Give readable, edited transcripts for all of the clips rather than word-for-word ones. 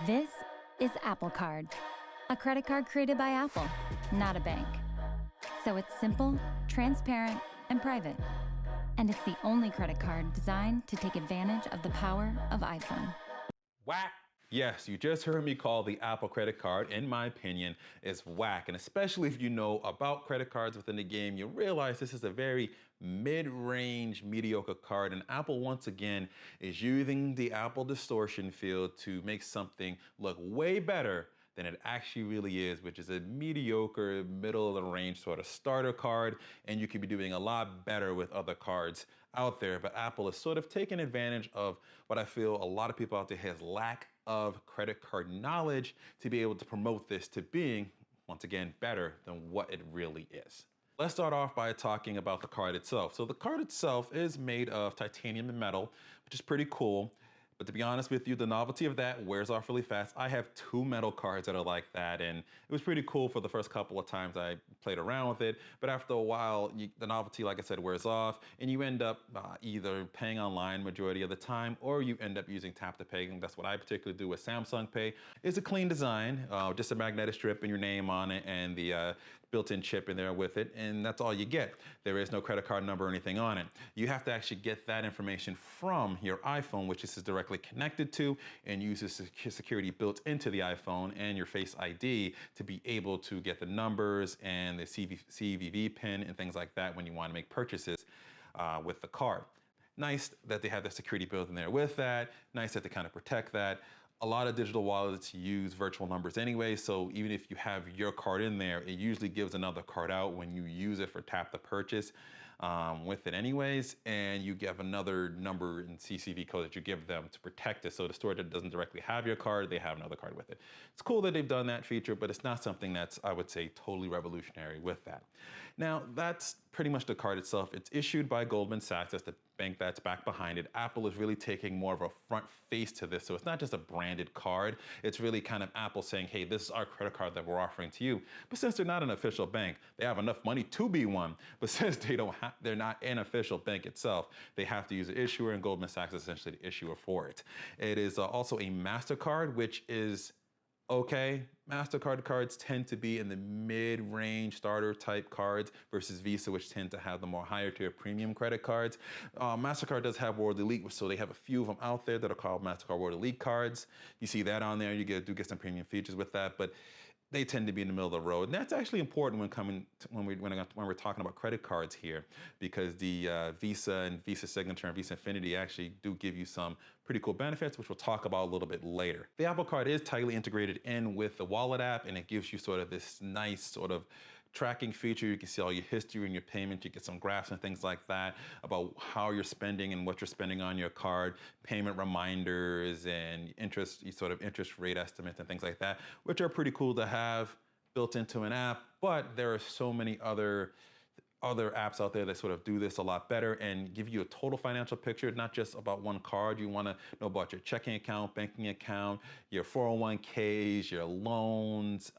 This is Apple Card, a credit card created by Apple, not a bank. So it's simple, transparent, and private. And it's the only credit card designed to take advantage of the power of iPhone. Whack! Yes, you just heard me call the Apple credit card, in my opinion, is whack. And especially if you know about credit cards within the game, you realize this is a very mid-range, mediocre card. And Apple, once again, is using the Apple distortion field to make something look way better than it actually really is, which is a mediocre, middle of the range sort of starter card, and you could be doing a lot better with other cards out there. But Apple is sort of taking advantage of what I feel a lot of people out there has lack of credit card knowledge to be able to promote this to being, once again, better than what it really is. Let's start off by talking about the card itself. So the card itself is made of titanium and metal, which is pretty cool. But to be honest with you, the novelty of that wears off really fast. I have two metal cards that are like that, and it was pretty cool for the first couple of times I played around with it. But after a while, the novelty, like I said, wears off, and you end up either paying online majority of the time, or you end up using tap to pay, and that's what I particularly do with Samsung Pay. It's a clean design, just a magnetic strip and your name on it, and the built-in chip in there with it, and that's all you get. There is no credit card number or anything on it. You have to actually get that information from your iPhone, which this is directly connected to, and uses security built into the iPhone and your Face ID to be able to get the numbers and the CVV pin and things like that when you want to make purchases with the card. Nice that they have the security built in there with that. Nice that they kind of protect that. A lot of digital wallets use virtual numbers anyway, so even if you have your card in there, it usually gives another card out when you use it for tap to purchase with it anyways, and you give another number and CCV code that you give them to protect it, so the store that doesn't directly have your card, they have another card with it. It's cool that they've done that feature, but it's not something that's, I would say, totally revolutionary with that. Now, that's pretty much the card itself. It's issued by Goldman Sachs. That's the bank that's back behind it. Apple is really taking more of a front face to this, so it's not just a branded card. It's really kind of Apple saying, hey, this is our credit card that we're offering to you. But since they're not an official bank, they have enough money to be one. But since they're not an official bank itself, they have to use an issuer, and Goldman Sachs is essentially the issuer for it. It is also a MasterCard, which is okay. MasterCard cards tend to be in the mid-range starter type cards versus Visa, which tend to have the more higher tier premium credit cards. MasterCard does have World Elite, so they have a few of them out there that are called MasterCard World Elite cards. You see that on there. You do get some premium features with that, but they tend to be in the middle of the road. And that's actually important when we're talking about credit cards here, because the Visa and Visa Signature and Visa Infinity actually do give you some pretty cool benefits, which we'll talk about a little bit later. The Apple Card is tightly integrated in with the Wallet app, and it gives you sort of this nice sort of tracking feature. You can see all your history and your payments. You get some graphs and things like that about how you're spending and what you're spending on your card, payment reminders and interest rate estimates and things like that, which are pretty cool to have built into an app. But there are so many other apps out there that sort of do this a lot better and give you a total financial picture, not just about one card. You want to know about your checking account, banking account, your 401ks, your loans,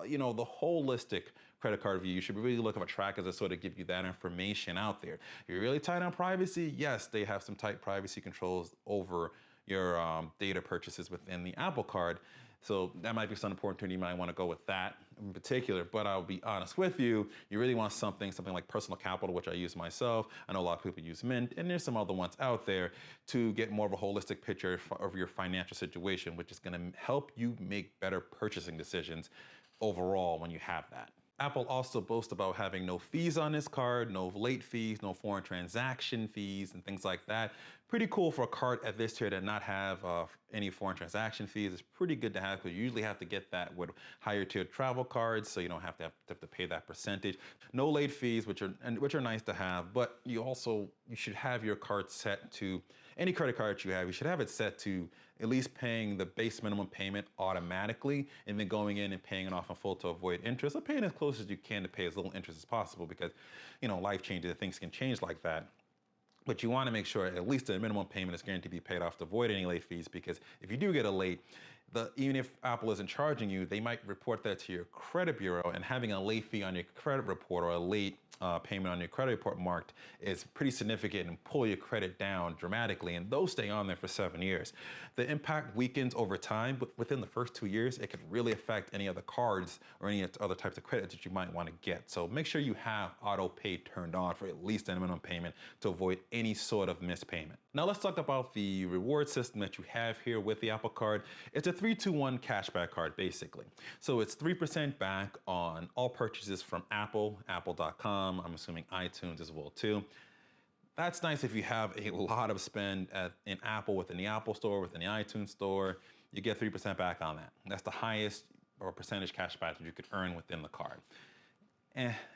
you know, the holistic credit card view. You should really look at trackers that sort of give you that information out there. If you're really tight on privacy, yes, they have some tight privacy controls over your data purchases within the Apple Card. So that might be some important to you. You might want to go with that in particular, but I'll be honest with you, you really want something like Personal Capital, which I use myself. I know a lot of people use Mint, and there's some other ones out there to get more of a holistic picture of your financial situation, which is going to help you make better purchasing decisions overall when you have that. Apple also boasts about having no fees on this card, no late fees, no foreign transaction fees, and things like that. Pretty cool for a card at this tier to not have any foreign transaction fees. It's pretty good to have, because you usually have to get that with higher tier travel cards, so you don't have to pay that percentage. No late fees, which are nice to have, but you should have your card set to, any credit card you have, you should have it set to at least paying the base minimum payment automatically, and then going in and paying it off in full to avoid interest, or paying as close as you can to pay as little interest as possible, because, you know, life changes, things can change like that. But you want to make sure at least the minimum payment is guaranteed to be paid off to avoid any late fees, because if you do get a late, even if Apple isn't charging you, they might report that to your credit bureau, and having a late fee on your credit report or a late payment on your credit report marked is pretty significant and pull your credit down dramatically, and those stay on there for 7 years. The impact weakens over time, but within the first 2 years, it can really affect any other cards or any other types of credit that you might want to get. So make sure you have auto pay turned on for at least a minimum payment to avoid any sort of missed payment. Now let's talk about the reward system that you have here with the Apple Card. It's a 3-2-1 cashback card, basically. So it's 3% back on all purchases from Apple, apple.com, I'm assuming iTunes as well too. That's nice if you have a lot of spend in Apple, within the Apple Store, within the iTunes Store. You get 3% back on that. That's the highest or percentage cashback that you could earn within the card.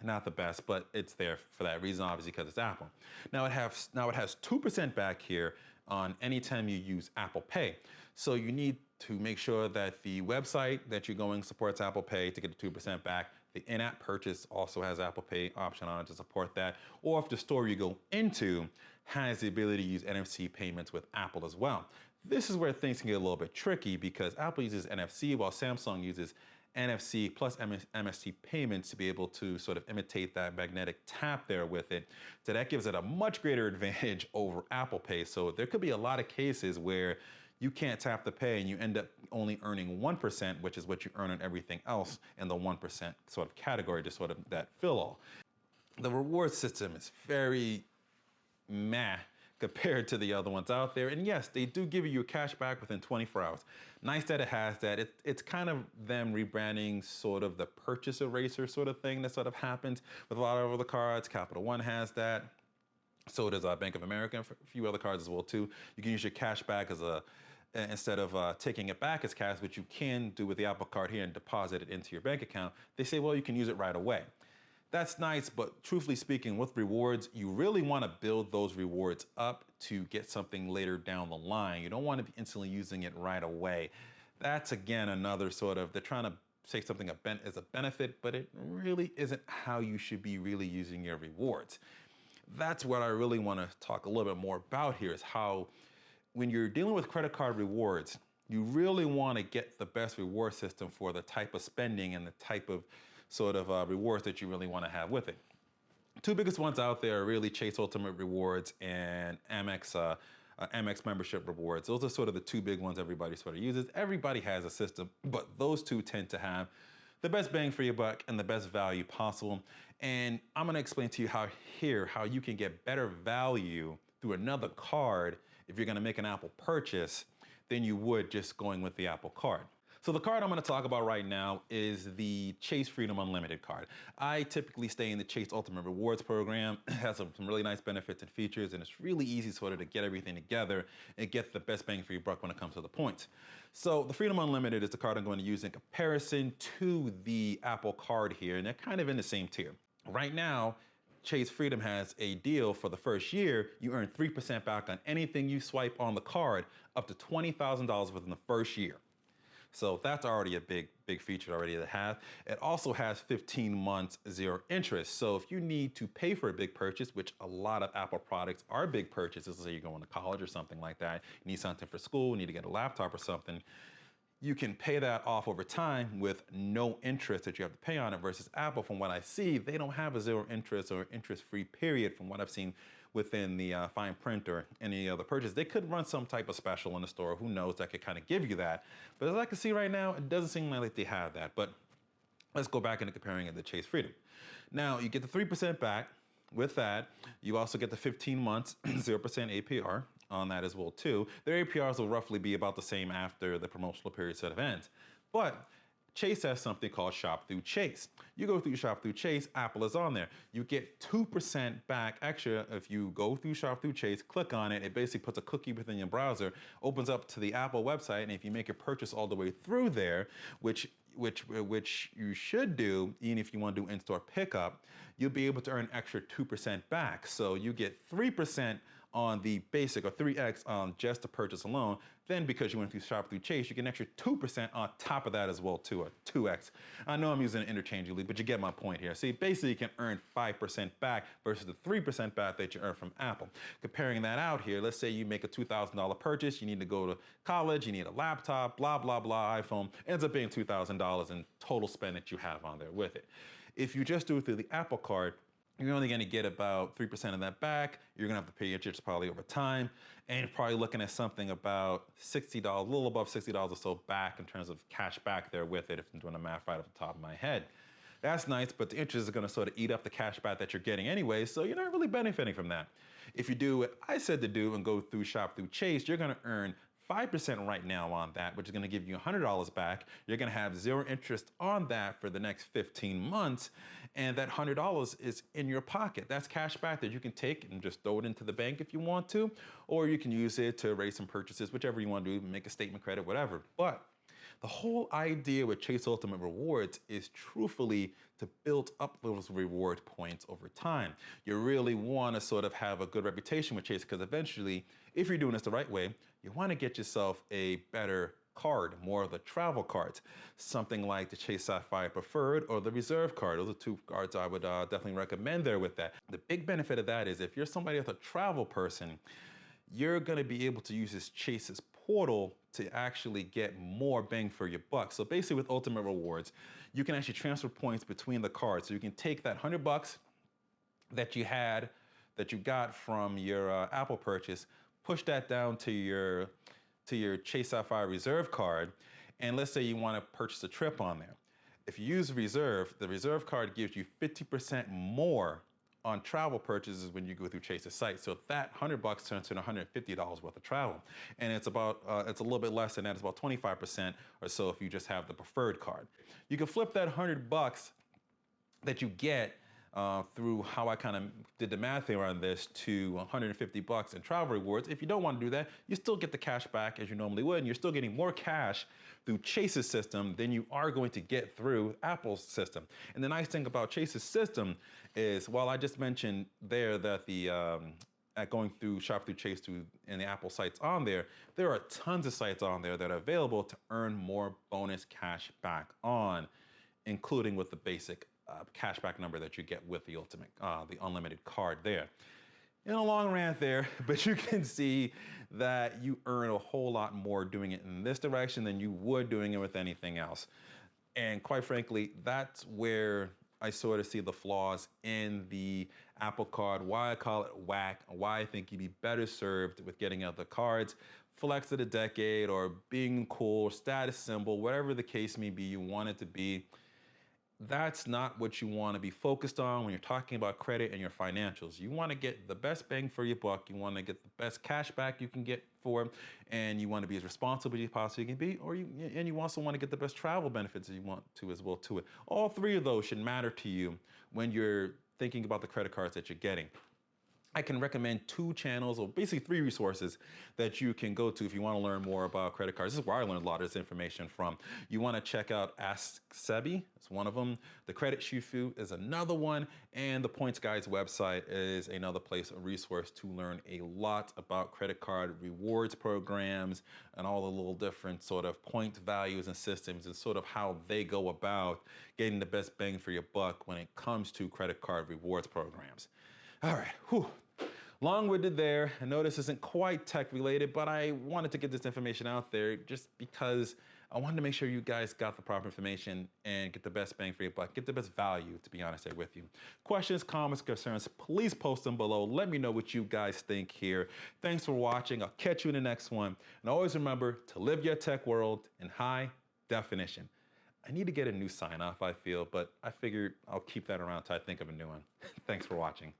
Not the best, but it's there for that reason, obviously, because it's Apple. Now it has 2% back here on any time you use Apple Pay. So you need to make sure that the website that you're going supports Apple Pay to get the 2% back. The in-app purchase also has Apple Pay option on it to support that. Or if the store you go into has the ability to use NFC payments with Apple as well. This is where things can get a little bit tricky because Apple uses NFC while Samsung uses NFC plus MST payments to be able to sort of imitate that magnetic tap there with it. So that gives it a much greater advantage over Apple Pay. So there could be a lot of cases where you can't tap the pay and you end up only earning 1%, which is what you earn on everything else in the 1% sort of category, just sort of that fill-all. The reward system is very meh compared to the other ones out there. And yes, they do give you your cash back within 24 hours. Nice that it has that. It's kind of them rebranding sort of the purchase eraser sort of thing that sort of happens with a lot of other cards. Capital One has that. So does Bank of America and a few other cards as well too. You can use your cash back as instead of taking it back as cash, which you can do with the Apple Card here and deposit it into your bank account. They say, well, you can use it right away. That's nice, but truthfully speaking, with rewards, you really want to build those rewards up to get something later down the line. You don't want to be instantly using it right away. That's, again, another sort of, they're trying to say something as a benefit, but it really isn't how you should be really using your rewards. That's what I really want to talk a little bit more about here, is how when you're dealing with credit card rewards, you really want to get the best reward system for the type of spending and the type of sort of rewards that you really want to have with it. Two biggest ones out there are really Chase Ultimate Rewards and Amex membership rewards. Those are sort of the two big ones everybody sort of uses. Everybody has a system, but those two tend to have the best bang for your buck and the best value possible. And I'm going to explain to you how you can get better value through another card if you're going to make an Apple purchase than you would just going with the Apple Card. So the card I'm going to talk about right now is the Chase Freedom Unlimited card. I typically stay in the Chase Ultimate Rewards program. It has some really nice benefits and features, and it's really easy sort of to get everything together and get the best bang for your buck when it comes to the points. So the Freedom Unlimited is the card I'm going to use in comparison to the Apple Card here, and they're kind of in the same tier. Right now, Chase Freedom has a deal for the first year. You earn 3% back on anything you swipe on the card up to $20,000 within the first year. So that's already a big feature already to have. It also has 15 months zero interest. So if you need to pay for a big purchase, which a lot of Apple products are big purchases, let's say you're going to college or something like that, you need something for school, you need to get a laptop or something, you can pay that off over time with no interest that you have to pay on it, versus Apple, from what I see, they don't have a zero interest or interest-free period from what I've seen within the fine print or any other purchase. They could run some type of special in the store. Who knows? That could kind of give you that. But as I can see right now, it doesn't seem like they have that. But let's go back into comparing it to Chase Freedom. Now, you get the 3% back. With that, you also get the 15 months 0% APR on that as well too. Their APRs will roughly be about the same after the promotional period sort of ends. But Chase has something called Shop Through Chase. You go through Shop Through Chase, Apple is on there. You get 2% back extra if you go through Shop Through Chase, click on it, it basically puts a cookie within your browser, opens up to the Apple website, and if you make a purchase all the way through there, which you should do, even if you want to do in-store pickup, you'll be able to earn extra 2% back. So you get 3% on the basic, or 3x on just the purchase alone, Then because you went through Shop through Chase, you get an extra 2% on top of that as well too, or 2x. I know I'm using it interchangeably, but you get my point here. See, basically you can earn 5% back versus the 3% back that you earn from Apple. Comparing that out here, let's say you make a $2,000 purchase, you need to go to college, you need a laptop, blah, blah, blah, iPhone, ends up being $2,000 in total spend that you have on there with it. If you just do it through the Apple Card, you're only going to get about 3% of that back. You're going to have to pay interest probably over time. And you're probably looking at something about $60, a little above $60 or so back in terms of cash back there with it, if I'm doing the math right off the top of my head. That's nice, but the interest is going to sort of eat up the cash back that you're getting anyway, so you're not really benefiting from that. If you do what I said to do and go through Shop through Chase, you're going to earn 5% right now on that, which is going to give you $100 back. You're going to have 0 interest on that for the next 15 months. And that $100 is in your pocket. That's cash back that you can take and just throw it into the bank if you want to, or you can use it to raise some purchases, whichever you want to do, make a statement credit, whatever. But the whole idea with Chase Ultimate Rewards is truthfully to build up those reward points over time. You really want to sort of have a good reputation with Chase because eventually, if you're doing this the right way, you want to get yourself a better card, more of the travel cards, something like the Chase Sapphire Preferred or the Reserve card. Those are 2 cards I would definitely recommend there with that. The big benefit of that is if you're somebody that's a travel person, you're going to be able to use this Chase's portal to actually get more bang for your buck. So basically with Ultimate Rewards, you can actually transfer points between the cards. So you can take that $100 that you had, that you got from your Apple purchase, push that down to your Chase Sapphire Reserve card, and let's say you want to purchase a trip on there. If you use Reserve, the Reserve card gives you 50% more on travel purchases when you go through Chase's site. So that $100 turns into $150 worth of travel. And it's about, it's a little bit less than that, it's about 25% or so if you just have the Preferred card. You can flip that $100 that you get through how I kind of did the math here on this to $150 in travel rewards. If you don't want to do that, you still get the cash back as you normally would, and you're still getting more cash through Chase's system than you are going to get through Apple's system. And the nice thing about Chase's system is, while I just mentioned there that the going through Shop through Chase and the Apple sites on there are tons of sites on there that are available to earn more bonus cash back on, including with the basic cashback number that you get with the Ultimate, the unlimited card there. In a long rant there, but you can see that you earn a whole lot more doing it in this direction than you would doing it with anything else. And quite frankly, that's where I sort of see the flaws in the Apple Card, why I call it whack, why I think you'd be better served with getting other cards, flex of the decade, or being cool, status symbol, whatever the case may be you want it to be. That's not what you want to be focused on when you're talking about credit and your financials. You want to get the best bang for your buck. You want to get the best cash back you can get for it, and you want to be as responsible as you possibly can be, and you also want to get the best travel benefits that you want to as well to it. All 3 of those should matter to you when you're thinking about the credit cards that you're getting. I can recommend 2 channels, or basically 3 resources that you can go to if you want to learn more about credit cards. This is where I learned a lot of this information from. You want to check out Ask Sebby, it's one of them. The Credit Shifu is another one. And the Points Guide's website is another place, a resource to learn a lot about credit card rewards programs and all the little different sort of point values and systems and sort of how they go about getting the best bang for your buck when it comes to credit card rewards programs. All right, whew. Long-winded there. I know this isn't quite tech related, but I wanted to get this information out there just because I wanted to make sure you guys got the proper information and get the best bang for your buck, get the best value, to be honest, there with you. Questions, comments, concerns, please post them below. Let me know what you guys think here. Thanks for watching. I'll catch you in the next one. And always remember to live your tech world in high definition. I need to get a new sign off, I feel, but I figured I'll keep that around until I think of a new one. Thanks for watching.